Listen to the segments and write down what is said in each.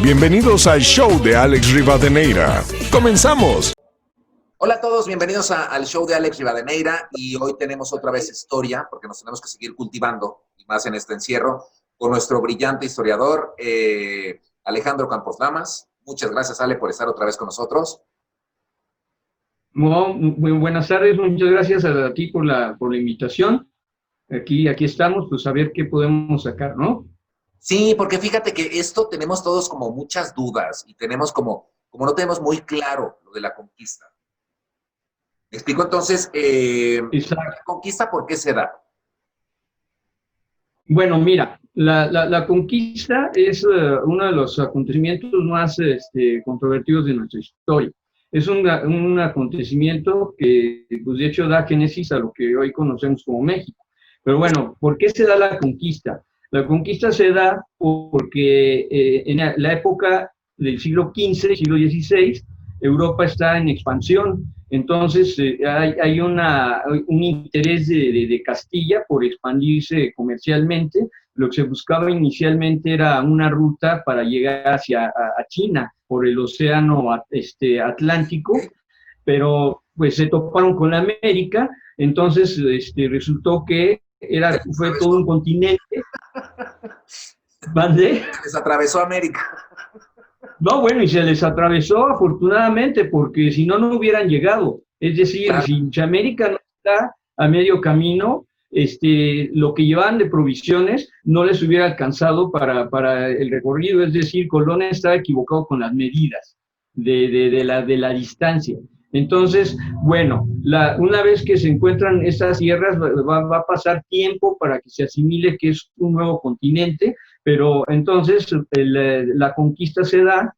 Bienvenidos al show de Alex Rivadeneira. ¡Comenzamos! Hola a todos, bienvenidos al show de Alex Rivadeneira y hoy tenemos otra vez historia porque nos tenemos que seguir cultivando y más en este encierro con nuestro brillante historiador Alejandro Campos Lamas. Muchas gracias, Ale, por estar otra vez con nosotros. Muy buenas tardes, muchas gracias a ti por la invitación. Aquí estamos, pues a ver qué podemos sacar, ¿no? Sí, porque fíjate que esto tenemos todos como muchas dudas y tenemos como no tenemos muy claro lo de la conquista. ¿Me explico? Entonces, la conquista, ¿por qué se da? Bueno, mira, la conquista es uno de los acontecimientos más controvertidos de nuestra historia. Es un acontecimiento que, pues, de hecho, da génesis a lo que hoy conocemos como México. Pero bueno, ¿por qué se da la conquista? La conquista se da porque en la época del siglo XV, siglo XVI, Europa está en expansión. Entonces hay un interés de Castilla por expandirse comercialmente. Lo que se buscaba inicialmente era una ruta para llegar hacia China por el océano Atlántico, pero pues se toparon con la América. Entonces resultó que fue todo un continente. ¿Vale? Se les atravesó América. No, bueno, y se les atravesó afortunadamente, porque si no, no hubieran llegado. Es decir, Claro. si América no está a medio camino, lo que llevaban de provisiones no les hubiera alcanzado para el recorrido. Es decir, Colón estaba equivocado con las medidas de la distancia. Entonces, bueno, una vez que se encuentran estas tierras, va a pasar tiempo para que se asimile que es un nuevo continente, pero entonces la conquista se da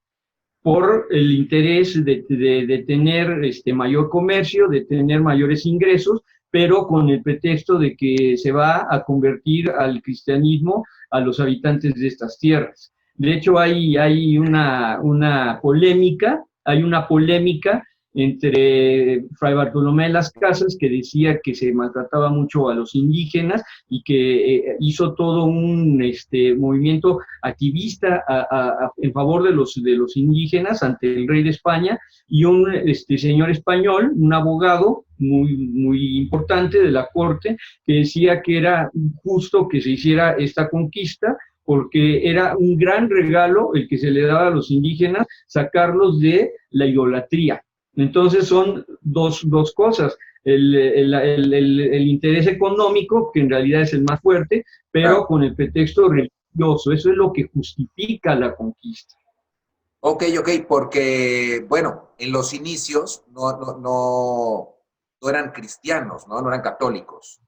por el interés de tener mayor comercio, de tener mayores ingresos, pero con el pretexto de que se va a convertir al cristianismo a los habitantes de estas tierras. De hecho, hay una polémica entre Fray Bartolomé de las Casas, que decía que se maltrataba mucho a los indígenas y que hizo todo un movimiento activista en favor de los indígenas ante el rey de España, y un señor español, un abogado muy importante de la corte, que decía que era justo que se hiciera esta conquista, porque era un gran regalo el que se le daba a los indígenas, sacarlos de la idolatría. Entonces son dos cosas, el interés económico, que en realidad es el más fuerte, pero con el pretexto religioso. Eso es lo que justifica la conquista. Ok, porque, bueno, en los inicios no eran cristianos, ¿no? No eran católicos.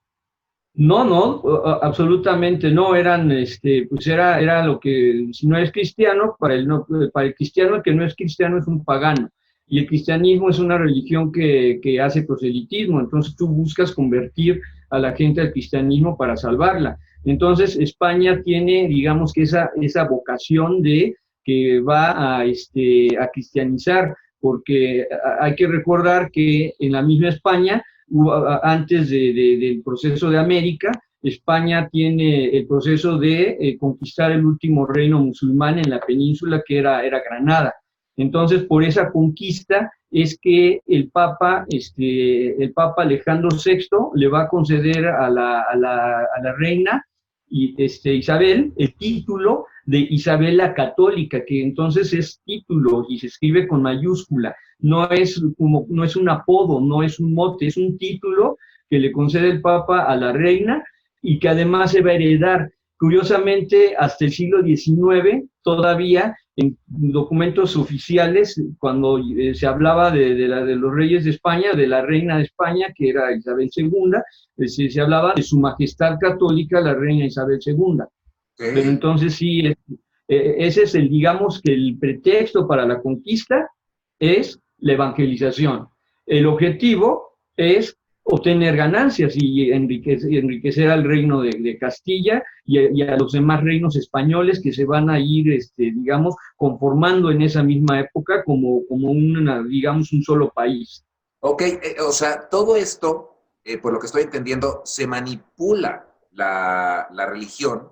No, absolutamente no, pues era lo que, si no es cristiano, para el cristiano, el que no es cristiano es un pagano, y el cristianismo es una religión que hace proselitismo. Entonces tú buscas convertir a la gente al cristianismo para salvarla. Entonces España tiene, digamos, que esa vocación de que va a cristianizar, porque hay que recordar que en la misma España, antes del proceso de América, España tiene el proceso de conquistar el último reino musulmán en la península, que era Granada. Entonces, por esa conquista es que el Papa Alejandro VI le va a conceder a la reina Isabel el título de Isabel la Católica, que entonces es título y se escribe con mayúscula. No es un apodo, no es un mote, es un título que le concede el Papa a la reina y que además se va a heredar. Curiosamente, hasta el siglo XIX, todavía en documentos oficiales, cuando se hablaba de los reyes de España, de la reina de España, que era Isabel II, se hablaba de su majestad católica, la reina Isabel II. Pero entonces sí, ese es digamos que el pretexto para la conquista es la evangelización. El objetivo es obtener ganancias y enriquecer al reino de Castilla y a los demás reinos españoles que se van a ir, digamos, conformando en esa misma época como digamos, un solo país. Ok, o sea, todo esto, por lo que estoy entendiendo, se manipula la religión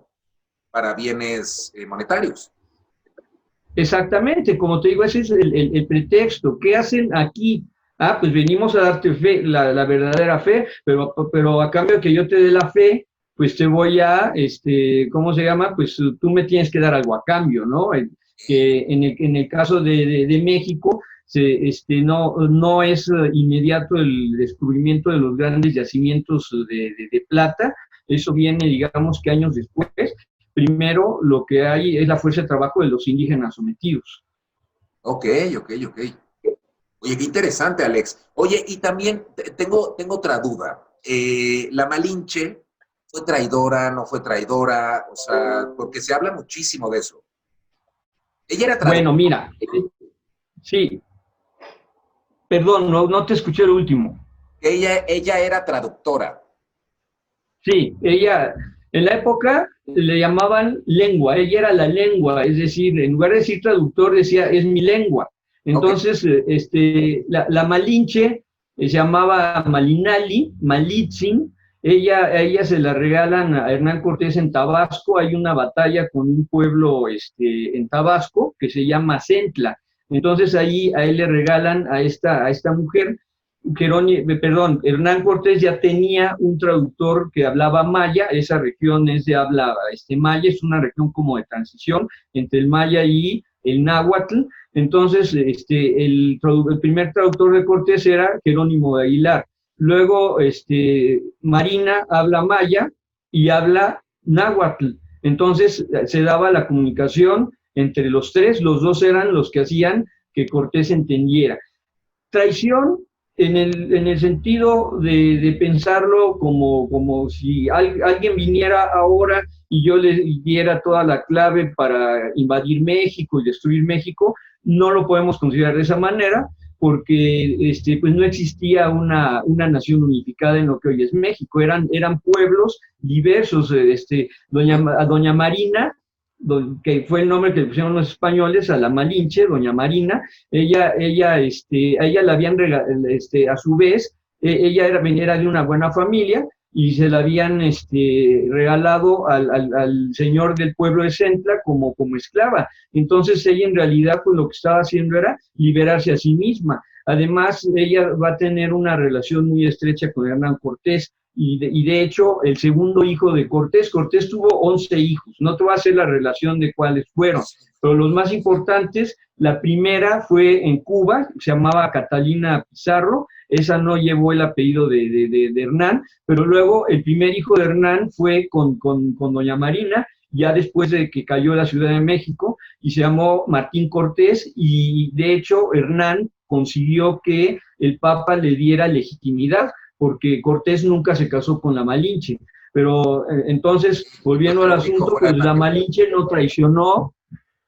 para bienes monetarios. Exactamente, como te digo, ese es el pretexto. ¿Qué hacen aquí? Ah, pues venimos a darte fe, la verdadera fe, pero a cambio de que yo te dé la fe, pues te voy a, ¿cómo se llama? Pues tú me tienes que dar algo a cambio, ¿no? Que en el caso de México, no es inmediato el descubrimiento de los grandes yacimientos de plata, eso viene, digamos, que años después. Primero lo que hay es la fuerza de trabajo de los indígenas sometidos. Ok, ok, ok. Oye, qué interesante, Alex. Oye, y también tengo otra duda. ¿La Malinche fue traidora, no fue traidora? O sea, porque se habla muchísimo de eso. Ella era Bueno, traductora, mira, sí, perdón, no te escuché el último. ella era traductora. Sí, ella, en la época le llamaban lengua, ella era la lengua, es decir, en lugar de decir traductor decía, es mi lengua. Ok, Entonces, la Malinche se llamaba Malinali, Malitzin, a ella se la regalan a Hernán Cortés en Tabasco, hay una batalla con un pueblo en Tabasco que se llama Centla. Entonces ahí a él le regalan a esta mujer. Hernán Cortés ya tenía un traductor que hablaba maya, esa región es de habla maya, es una región como de transición entre el maya y el náhuatl. Entonces, el primer traductor de Cortés era Jerónimo de Aguilar. Luego, Marina habla maya y habla náhuatl. Entonces, se daba la comunicación entre los dos eran los que hacían que Cortés entendiera. Traición en el sentido de pensarlo como si alguien viniera ahora y yo le diera toda la clave para invadir México y destruir México, no lo podemos considerar de esa manera porque pues no existía una nación unificada en lo que hoy es México, eran pueblos diversos. Doña Marina, que fue el nombre que le pusieron los españoles a la Malinche, doña Marina, a ella la habían a su vez, ella era de una buena familia y se la habían regalado al señor del pueblo de Centla como esclava. Entonces ella en realidad pues lo que estaba haciendo era liberarse a sí misma. Además, ella va a tener una relación muy estrecha con Hernán Cortés, y de hecho, el segundo hijo de Cortés tuvo 11 hijos. No te voy a hacer la relación de cuáles fueron, pero los más importantes, la primera fue en Cuba, se llamaba Catalina Pizarro, esa no llevó el apellido de Hernán, pero luego el primer hijo de Hernán fue con doña Marina, ya después de que cayó la Ciudad de México, y se llamó Martín Cortés, y de hecho Hernán consiguió que el Papa le diera legitimidad, porque Cortés nunca se casó con la Malinche. Pero entonces, volviendo al asunto, pues la Malinche no traicionó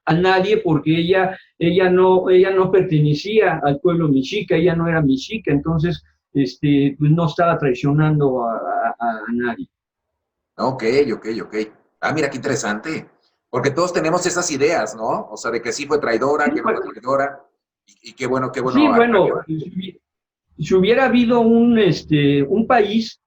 a nadie porque ella no pertenecía al pueblo mexica, ella no era mexica, entonces pues no estaba traicionando a nadie. ok, ok, ok. Ah, mira, qué interesante. Porque todos tenemos esas ideas, ¿no? O sea, de que sí fue traidora, Sí, que no fue traidora. Y qué bueno, qué sí, bueno. bueno, si hubiera habido un país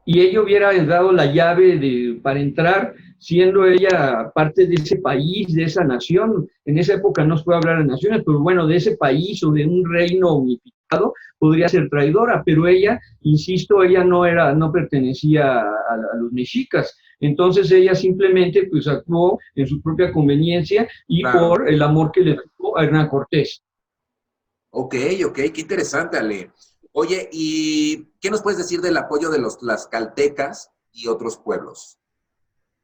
y ella hubiera dado la llave para entrar, siendo ella parte de ese país, de esa nación. En esa época no se puede hablar de naciones, pero bueno, de ese país o de un reino unificado, podría ser traidora, pero ella, insisto, ella no pertenecía a los mexicas. Entonces ella simplemente pues actuó en su propia conveniencia y Claro. por el amor que le tuvo a Hernán Cortés. Ok, ok, qué interesante, Ale. Oye, ¿y qué nos puedes decir del apoyo de los tlaxcaltecas y otros pueblos?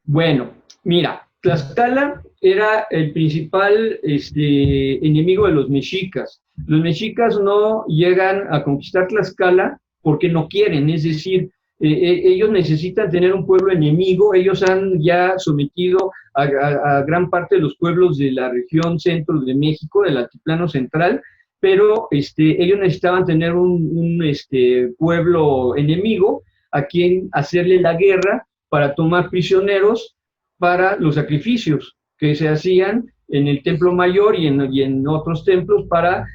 Bueno, mira, Tlaxcala era el principal enemigo de los mexicas. Los mexicas no llegan a conquistar Tlaxcala porque no quieren, es decir, ellos necesitan tener un pueblo enemigo, ellos han ya sometido a gran parte de los pueblos de la región centro de México, del altiplano central, pero ellos necesitaban tener un pueblo enemigo a quien hacerle la guerra para tomar prisioneros para los sacrificios que se hacían en el Templo Mayor y en otros templos para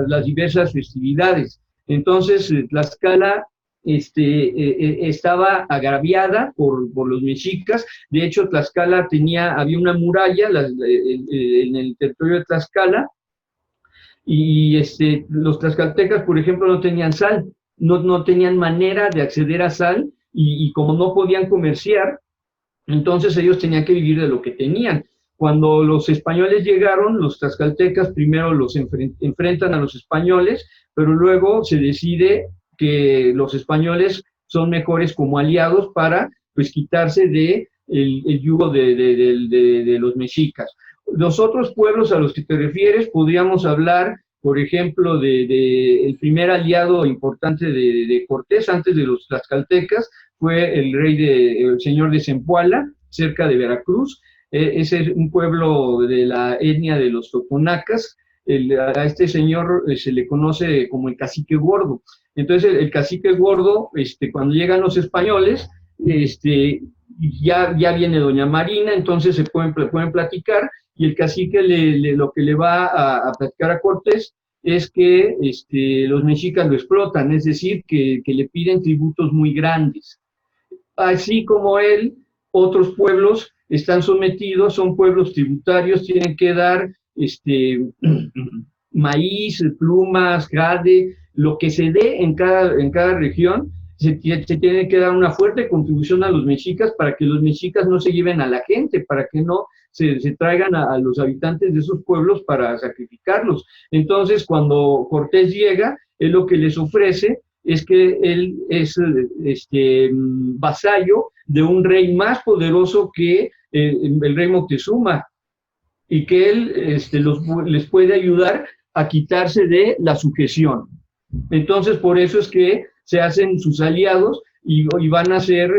las diversas festividades. Entonces, Tlaxcala estaba agraviada por los mexicas. De hecho, Tlaxcala había una muralla en el territorio de Tlaxcala, y los tlaxcaltecas, por ejemplo, no tenían sal, no tenían manera de acceder a sal, y como no podían comerciar, entonces ellos tenían que vivir de lo que tenían. Cuando los españoles llegaron, los tlaxcaltecas primero los enfrentan a los españoles, pero luego se decide que los españoles son mejores como aliados para, pues, quitarse el yugo de los mexicas. Los otros pueblos a los que te refieres, podríamos hablar, por ejemplo, el primer aliado importante de Cortés antes de los tlaxcaltecas, fue el señor de Zempoala, cerca de Veracruz. Ese es un pueblo de la etnia de los totonacas. A este señor se le conoce como el cacique gordo. Entonces, el cacique gordo, cuando llegan los españoles, ya viene doña Marina, entonces se pueden platicar, y el cacique lo que le va a platicar a Cortés es que los mexicas lo explotan, es decir, que le piden tributos muy grandes. Así como él, otros pueblos están sometidos, son pueblos tributarios, tienen que dar maíz, plumas, jade, lo que se dé en cada región. Se tiene que dar una fuerte contribución a los mexicas para que los mexicas no se lleven a la gente, para que no se traigan a los habitantes de esos pueblos para sacrificarlos. Entonces, cuando Cortés llega, él lo que les ofrece es que él es vasallo de un rey más poderoso que el rey Moctezuma, y que él les puede ayudar a quitarse de la sujeción. Entonces, por eso es que se hacen sus aliados, y van a ser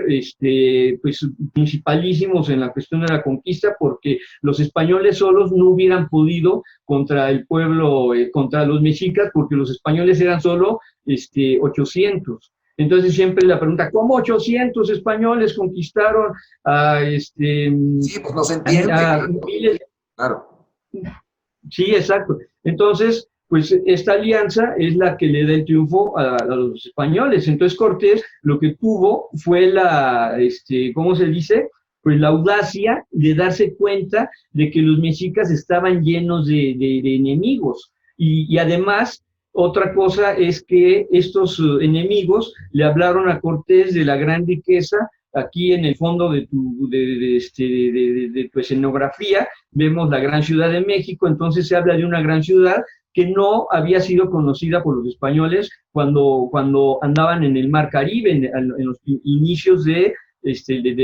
pues, principalísimos en la cuestión de la conquista, porque los españoles solos no hubieran podido contra el pueblo, contra los mexicas, porque los españoles eran solo 800. Entonces siempre la pregunta, ¿cómo 800 españoles conquistaron a Sí, pues no se entiende. miles? Claro. Sí, exacto. Entonces, pues esta alianza es la que le da el triunfo a los españoles. Entonces Cortés lo que tuvo fue ¿cómo se dice? Pues la audacia de darse cuenta de que los mexicas estaban llenos de enemigos. Y además, otra cosa es que estos enemigos le hablaron a Cortés de la gran riqueza. Aquí en el fondo de tu escenografía vemos la gran ciudad de México. Entonces se habla de una gran ciudad que no había sido conocida por los españoles cuando andaban en el Mar Caribe, en los inicios del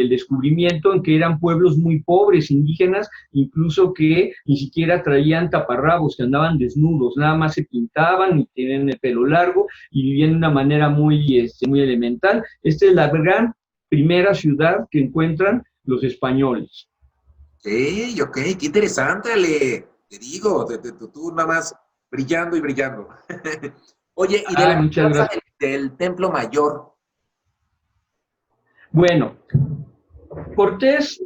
descubrimiento, en que eran pueblos muy pobres, indígenas, incluso que ni siquiera traían taparrabos, que andaban desnudos, nada más se pintaban y tenían el pelo largo y vivían de una manera muy elemental. Esta es la gran primera ciudad que encuentran los españoles. Ok, qué interesante, Ale. Te digo, tú nada más brillando y brillando. Oye, y de la plaza del Templo Mayor. Bueno, Cortés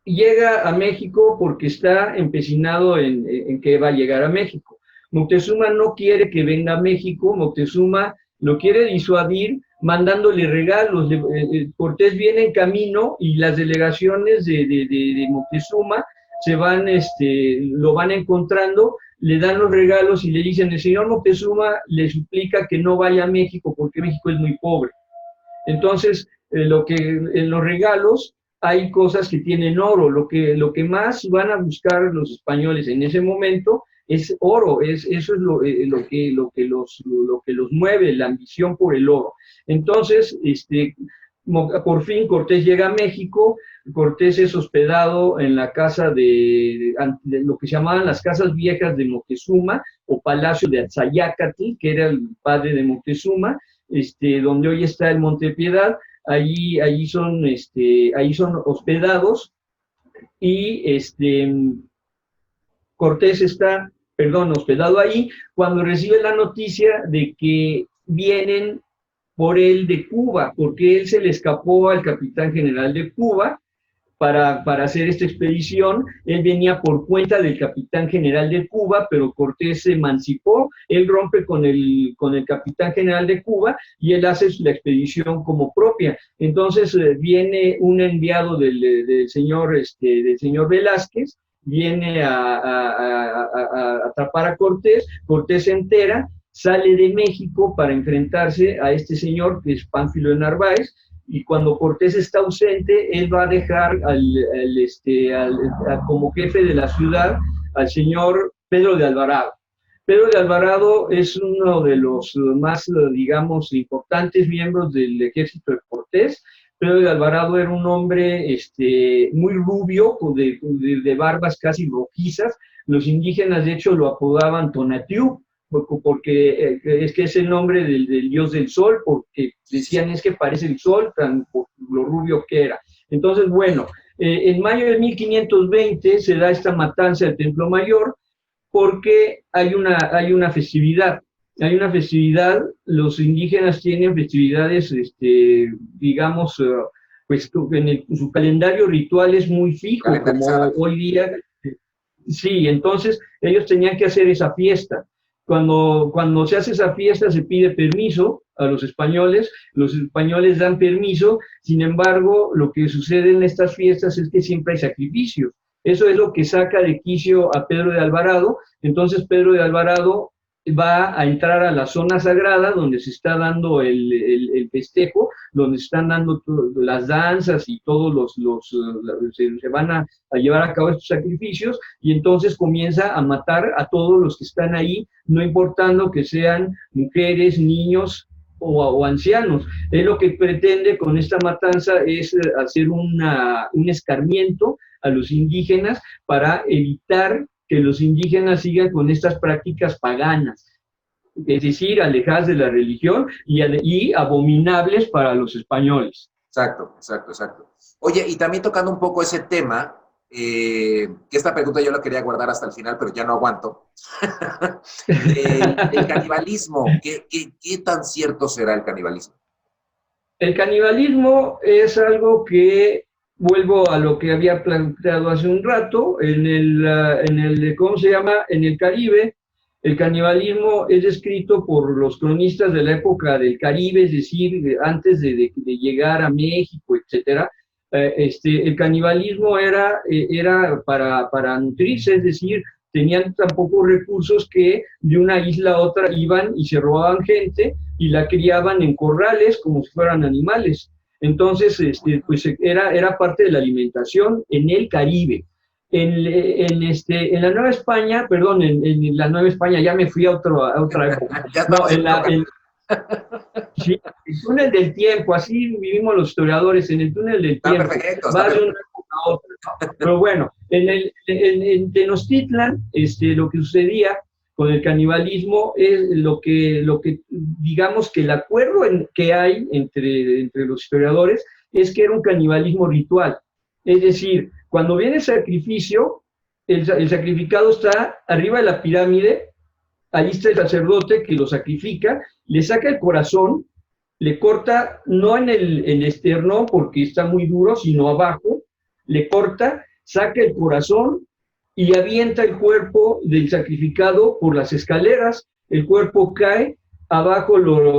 llega a México porque está empecinado en que va a llegar a México. Moctezuma no quiere que venga a México, Moctezuma lo quiere disuadir mandándole regalos. Cortés viene en camino y las delegaciones de Moctezuma lo van encontrando, le dan los regalos y le dicen, el señor Moctezuma le suplica que no vaya a México porque México es muy pobre. Entonces, en los regalos hay cosas que tienen oro. Lo que más van a buscar los españoles en ese momento es oro. Eso es lo que los mueve, la ambición por el oro. Entonces, por fin Cortés llega a México. Cortés es hospedado en la casa de lo que se llamaban las casas viejas de Moctezuma, o Palacio de Atzayácatl, que era el padre de Moctezuma, donde hoy está el Monte Piedad. Ahí son hospedados, y Cortés está, hospedado ahí, cuando recibe la noticia de que vienen por él de Cuba, porque él se le escapó al capitán general de Cuba, para hacer esta expedición. Él venía por cuenta del capitán general de Cuba, pero Cortés se emancipó, él rompe con el capitán general de Cuba y él hace la expedición como propia. Entonces viene un enviado del señor Velázquez, viene a atrapar a Cortés, Cortés se entera, sale de México para enfrentarse a este señor que es Pánfilo de Narváez, y cuando Cortés está ausente, él va a dejar como jefe de la ciudad al señor Pedro de Alvarado. Pedro de Alvarado es uno de los más, digamos, importantes miembros del ejército de Cortés. Pedro de Alvarado era un hombre muy rubio, de barbas casi rojizas. Los indígenas, de hecho, lo apodaban Tonatiuh, porque es que es el nombre del dios del sol, porque decían es que parece el sol, tan por lo rubio que era. Entonces, bueno, en mayo de 1520 se da esta matanza del Templo Mayor, porque hay una festividad. Hay una festividad, los indígenas tienen festividades, digamos, pues su calendario ritual es muy fijo, como hoy día. Sí, entonces ellos tenían que hacer esa fiesta. Cuando se hace esa fiesta se pide permiso a los españoles dan permiso, sin embargo, lo que sucede en estas fiestas es que siempre hay sacrificios. Eso es lo que saca de quicio a Pedro de Alvarado. Entonces Pedro de Alvarado va a entrar a la zona sagrada donde se está dando el festejo, donde se están dando las danzas y todos se van a llevar a cabo estos sacrificios, y entonces comienza a matar a todos los que están ahí, no importando que sean mujeres, niños o ancianos. Él lo que pretende con esta matanza es hacer un escarmiento a los indígenas para evitar que los indígenas sigan con estas prácticas paganas, es decir, alejadas de la religión y abominables para los españoles. Exacto. Oye, y también tocando un poco ese tema, que esta pregunta yo la quería guardar hasta el final, pero ya no aguanto. El canibalismo, ¿qué tan cierto será el canibalismo? El canibalismo es algo que, vuelvo a lo que había planteado hace un rato, ¿cómo se llama? En el Caribe, el canibalismo es descrito por los cronistas de la época del Caribe, es decir, antes de llegar a México, etcétera. El canibalismo era para nutrirse, es decir, tenían tan pocos recursos que de una isla a otra iban y se robaban gente y la criaban en corrales como si fueran animales. Entonces, pues era parte de la alimentación en el Caribe. En la Nueva España, perdón, en la Nueva España, ya me fui a otra época. Sí, el túnel del tiempo, así vivimos los historiadores, en el túnel del tiempo. Perfecto, va de una época a otra. Pero bueno, en Tenochtitlan, lo que sucedía con el canibalismo es lo que digamos que el acuerdo que hay entre los historiadores es que era un canibalismo ritual. Es decir, cuando viene el sacrificio, el sacrificado está arriba de la pirámide, ahí está el sacerdote que lo sacrifica, le saca el corazón, le corta, no en el esternón porque está muy duro, sino abajo, le corta, saca el corazón y avienta el cuerpo del sacrificado por las escaleras, el cuerpo cae, abajo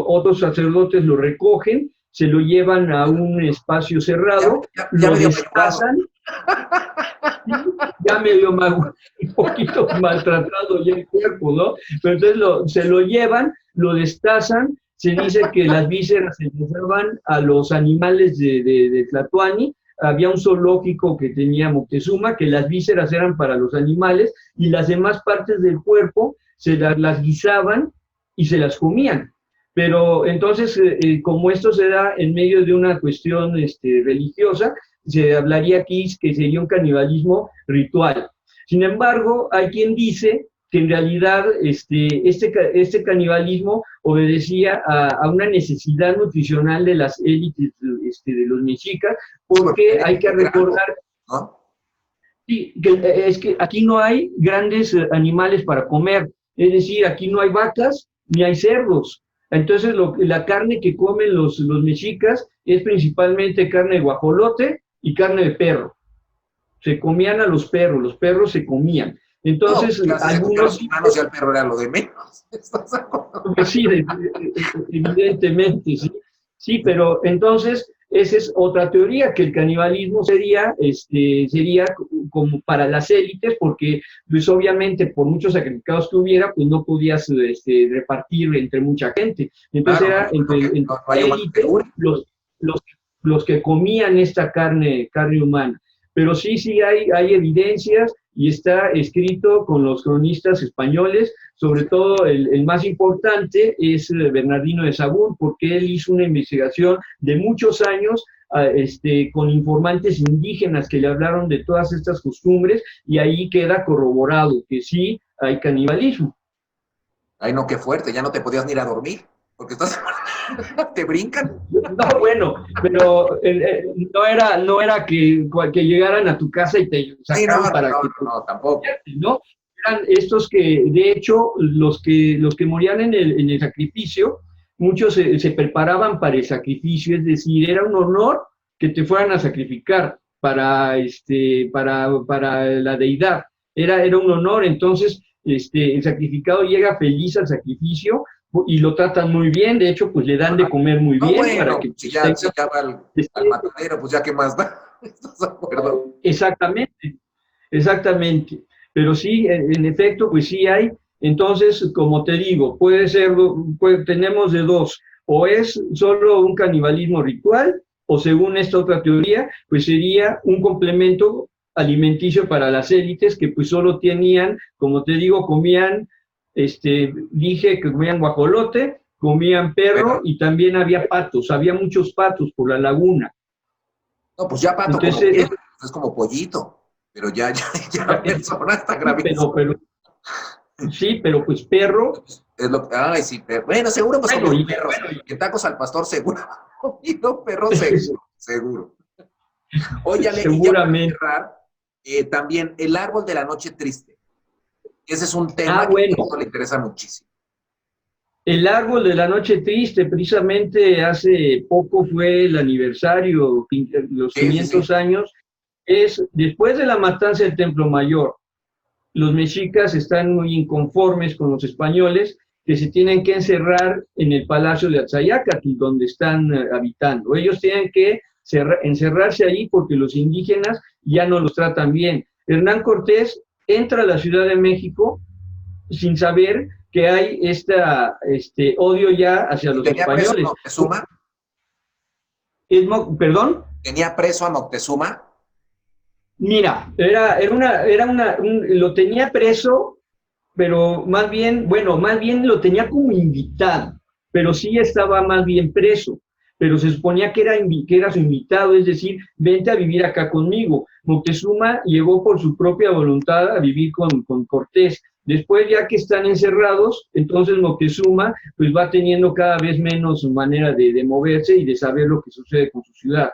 otros sacerdotes lo recogen, se lo llevan a un espacio cerrado, lo destazan, ya medio un poquito maltratado ya el cuerpo, ¿no? Pero entonces se lo llevan, lo destazan, se dice que las vísceras se reservan a los animales de Tlatoani. Había un zoológico que tenía Moctezuma, que las vísceras eran para los animales y las demás partes del cuerpo se las guisaban y se las comían. Pero entonces, como esto se da en medio de una cuestión religiosa, se hablaría aquí que sería un canibalismo ritual. Sin embargo, hay quien dice que en realidad este canibalismo obedecía a una necesidad nutricional de las élites de los mexicas, porque hay que recordar, ¿no? Sí, es que aquí no hay grandes animales para comer, es decir, aquí no hay vacas ni hay cerdos. Entonces la carne que comen los mexicas es principalmente carne de guajolote y carne de perro. se comían a los perros se comían. Entonces, no, algunos... humanos, ya el perro era lo de menos. ¿Estás de acuerdo? Pues sí, evidentemente, sí. Sí, pero entonces esa es otra teoría, que el canibalismo sería como para las élites, porque pues obviamente por muchos sacrificados que hubiera, pues no podías repartir entre mucha gente. Entonces Claro, era entre no hay la humano élite que dure. los, los que comían esta carne humana. Pero sí hay evidencias y está escrito con los cronistas españoles, sobre todo el más importante es Bernardino de Sahagún, porque él hizo una investigación de muchos años con informantes indígenas que le hablaron de todas estas costumbres y ahí queda corroborado que sí hay canibalismo. Ay, no, qué fuerte, ya no te podías ni ir a dormir, porque te brincan. No, bueno, pero no era que llegaran a tu casa y te Sí, sacaran para que... no, tampoco. ¿no? Eran estos que, de hecho, los que morían en el sacrificio, muchos se preparaban para el sacrificio, es decir, era un honor que te fueran a sacrificar para la deidad. Era un honor, entonces el sacrificado llega feliz al sacrificio y lo tratan muy bien, de hecho, pues le dan de comer muy bien. Bueno, para que si ya va al matadero, pues ya qué más da. ¿Estás de acuerdo? Exactamente. Pero sí, en efecto, pues sí hay. Entonces, como te digo, tenemos de dos, o es solo un canibalismo ritual, o según esta otra teoría, pues sería un complemento alimenticio para las élites que pues solo tenían, como te digo, dije que comían guajolote, comían perro y también había patos, había muchos patos por la laguna. No, pues ya pato Entonces, como bien, es como pollito, pero ya la persona está gravísima. Sí, pero pues perro. Ay, sí, perro. Bueno, seguro hemos comido perros. En tacos al pastor, seguro. No, perro, seguro. Oye, Ale, y ya para cerrar, también el árbol de la noche triste. Ese es un tema que a todo le interesa muchísimo. El árbol de la noche triste, precisamente hace poco fue el aniversario, los 500 años, es después de la matanza del Templo Mayor. Los mexicas están muy inconformes con los españoles que se tienen que encerrar en el palacio de Atzayácatl, donde están habitando. Ellos tienen que encerrarse ahí porque los indígenas ya no los tratan bien. Hernán Cortés entra a la Ciudad de México sin saber que hay este odio ya hacia los españoles. ¿Tenía preso a Moctezuma? ¿Perdón? ¿Tenía preso a Moctezuma? Mira, lo tenía preso, pero más bien lo tenía como invitado, pero sí estaba más bien preso, pero se suponía que era su invitado, es decir, vente a vivir acá conmigo. Moctezuma llegó por su propia voluntad a vivir con Cortés. Después, ya que están encerrados, entonces Moctezuma pues va teniendo cada vez menos manera de moverse y de saber lo que sucede con su ciudad.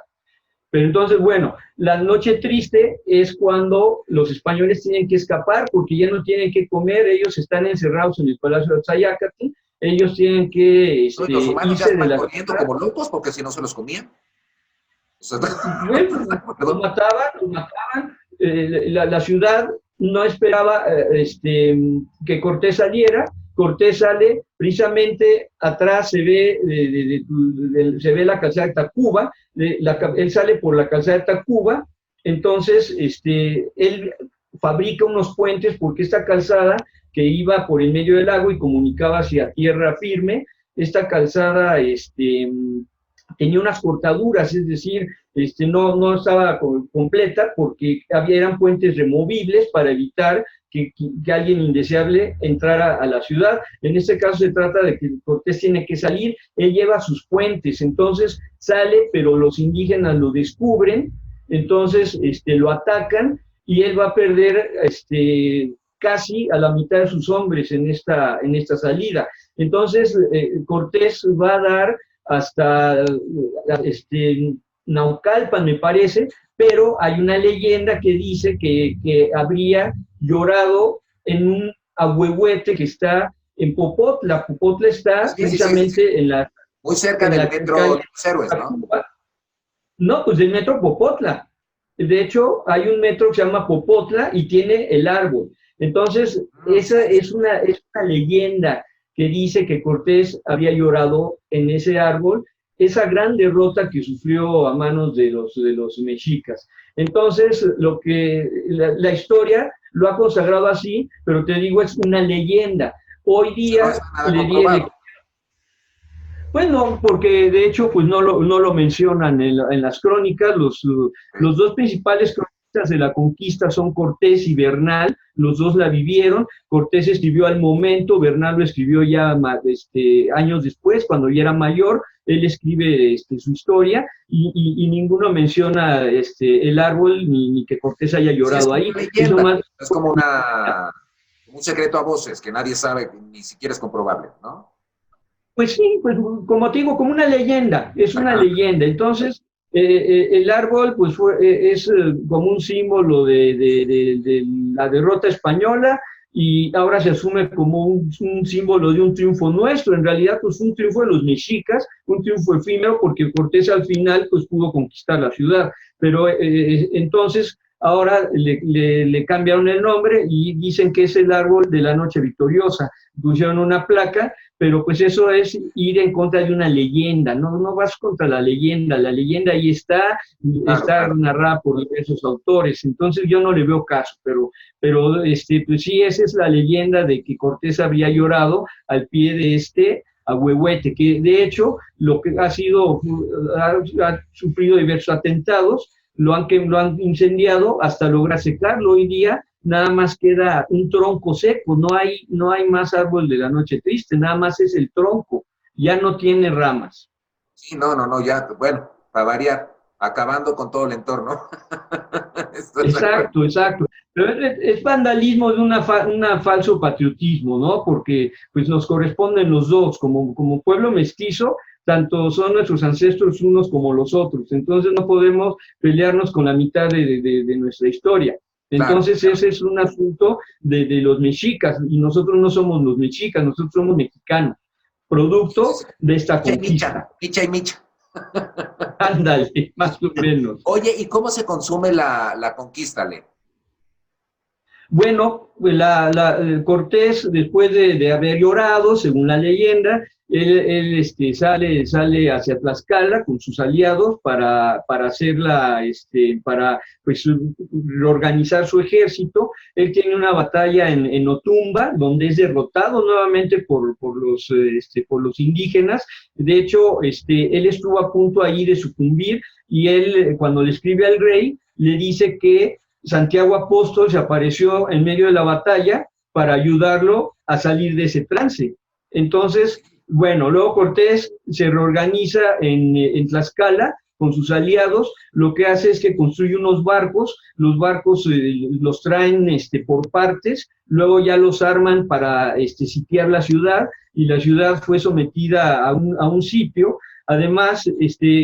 Pero entonces, bueno, la noche triste es cuando los españoles tienen que escapar porque ya no tienen que comer, ellos están encerrados en el Palacio de Atzayácatl, ellos tienen que los humanos ya están corriendo ciudad como locos porque si no se los comían. Bueno, los mataban. La ciudad no esperaba que Cortés saliera. Cortés sale, precisamente atrás se ve la calzada de Tacuba, él sale por la calzada de Tacuba, entonces él fabrica unos puentes porque esta calzada que iba por el medio del lago y comunicaba hacia tierra firme, esta calzada tenía unas cortaduras, es decir, no estaba completa porque eran puentes removibles para evitar que alguien indeseable entrara a la ciudad. En este caso se trata de que Cortés tiene que salir, él lleva sus puentes, entonces sale, pero los indígenas lo descubren, entonces lo atacan y él va a perder casi a la mitad de sus hombres en esta salida. Entonces Cortés va a dar hasta Naucalpan, me parece, pero hay una leyenda que dice que habría llorado en un ahuehuete que está en Popotla. Popotla está precisamente en la... Muy cerca del metro de los Héroes, ¿no? No, pues del metro Popotla. De hecho, hay un metro que se llama Popotla y tiene el árbol. Entonces, esa es una leyenda que dice que Cortés había llorado en ese árbol esa gran derrota que sufrió a manos de los mexicas. Entonces, la historia lo ha consagrado así, pero te digo, es una leyenda. Hoy día No está nada comprobado. bueno, porque de hecho pues no lo mencionan en las crónicas, los dos principales cronistas de la conquista son Cortés y Bernal, los dos la vivieron, Cortés escribió al momento, Bernal lo escribió ya años después, cuando ya era mayor, él escribe su historia y ninguno menciona el árbol ni que Cortés haya Sí, llorado ahí. es más, es como un secreto a voces que nadie sabe, ni siquiera es comprobable, ¿no? Pues sí, pues como te digo, como una leyenda, es una Ajá. leyenda. Entonces, el árbol pues es como un símbolo de la derrota española y ahora se asume como un símbolo de un triunfo nuestro. En realidad, pues un triunfo de los mexicas, un triunfo efímero porque Cortés al final pues pudo conquistar la ciudad. Pero entonces ahora le cambiaron el nombre y dicen que es el árbol de la noche victoriosa. Pusieron una placa, pero pues eso es ir en contra de una leyenda, no vas contra la leyenda ahí está, está Claro. narrada por esos autores, entonces yo no le veo caso, pero pues sí, esa es la leyenda de que Cortés había llorado al pie de Ahuehuete, que de hecho lo que ha sufrido diversos atentados, lo han incendiado hasta lograr secarlo. Hoy día nada más queda un tronco seco, no hay más árbol de la noche triste, nada más es el tronco, ya no tiene ramas. Sí, no, ya, bueno, para variar, acabando con todo el entorno. Estoy de acuerdo. Exacto, exacto. Pero es vandalismo de una falso patriotismo, ¿no? Porque pues nos corresponden los dos, como pueblo mestizo, tanto son nuestros ancestros unos como los otros. Entonces no podemos pelearnos con la mitad de nuestra historia. Claro. Entonces ese es un asunto de los mexicas y nosotros no somos los mexicas, nosotros somos mexicanos, Sí, sí, producto sí. de esta Micha y micha, conquista. micha y micha. Ándale, más o menos. Oye, ¿y cómo se consume la conquista, Le? Bueno, pues Cortés, después de haber llorado, según la leyenda, él sale hacia Tlaxcala con sus aliados para hacerla, para pues reorganizar su ejército. Él tiene una batalla en Otumba, donde es derrotado nuevamente por los indígenas. De hecho, él estuvo a punto ahí de sucumbir y él, cuando le escribe al rey, le dice que Santiago Apóstol se apareció en medio de la batalla para ayudarlo a salir de ese trance. Entonces, bueno, luego Cortés se reorganiza en Tlaxcala con sus aliados, lo que hace es que construye unos barcos, los barcos los traen por partes, luego ya los arman para sitiar la ciudad y la ciudad fue sometida a un sitio. Además,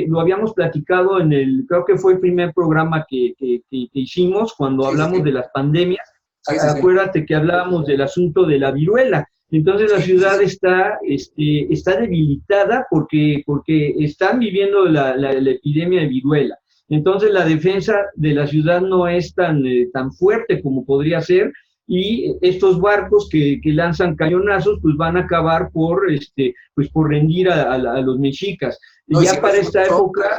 lo habíamos platicado creo que fue el primer programa que hicimos cuando Sí, sí, hablamos sí. de las pandemias. Sí, sí, sí. Acuérdate que hablábamos del asunto de la viruela. Entonces la Sí, sí, ciudad sí. está debilitada porque están viviendo la epidemia de viruela. Entonces la defensa de la ciudad no es tan fuerte como podría ser y estos barcos que lanzan cañonazos pues van a acabar pues por rendir a los mexicas. No, y Ya si no para es esta mucho, época,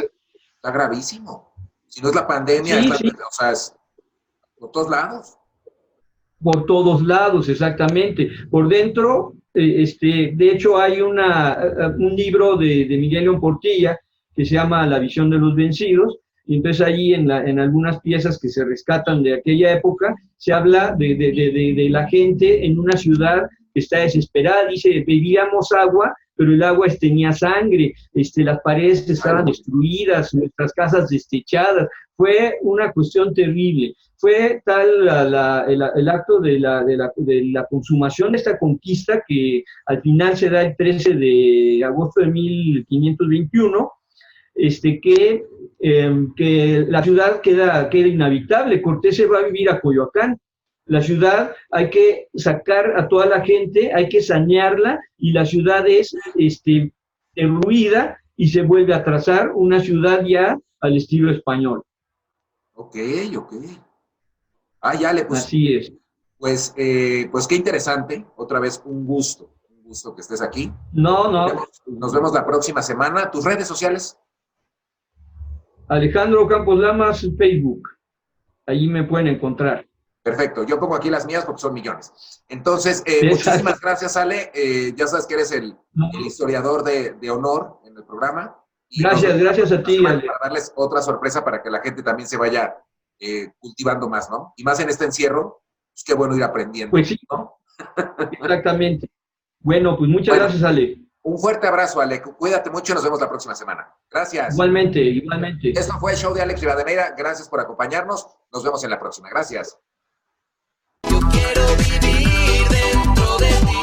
está gravísimo. Si no es la pandemia, sí, sí, o sea, es por todos lados. por todos lados, exactamente. Por dentro, de hecho, hay un libro de Miguel León Portilla que se llama La visión de los vencidos, y entonces allí en algunas piezas que se rescatan de aquella época, se habla de la gente en una ciudad que está desesperada, dice, bebíamos agua, pero el agua tenía sangre, las paredes estaban destruidas, nuestras casas destechadas, fue una cuestión terrible. Fue tal el acto de la consumación de esta conquista que al final se da el 13 de agosto de 1521, que la ciudad queda inhabitable. Cortés se va a vivir a Coyoacán. La ciudad hay que sacar a toda la gente, hay que sanearla y la ciudad es derruida y se vuelve a trazar una ciudad ya al estilo español. Ok, ok. Ay, Ale, pues, Así es. pues qué interesante. Otra vez, un gusto que estés aquí. No, no. Nos vemos la próxima semana. ¿Tus redes sociales? Alejandro Campos Lamas, Facebook. Allí me pueden encontrar. Perfecto. Yo pongo aquí las mías porque son millones. Entonces, Exacto. muchísimas gracias, Ale. Ya sabes que eres el historiador de honor en el programa. Y Gracias a ti, Ale. para darles otra sorpresa para que la gente también se vaya cultivando más, ¿no? Y más en este encierro, pues qué bueno ir aprendiendo. Pues sí, ¿no? exactamente. Bueno, pues muchas gracias, Ale. Un fuerte abrazo, Ale. Cuídate mucho y nos vemos la próxima semana. Gracias. Igualmente, igualmente. Esto fue el show de Alex Rivadeneira. Gracias por acompañarnos. Nos vemos en la próxima. Gracias. Yo quiero vivir dentro de ti.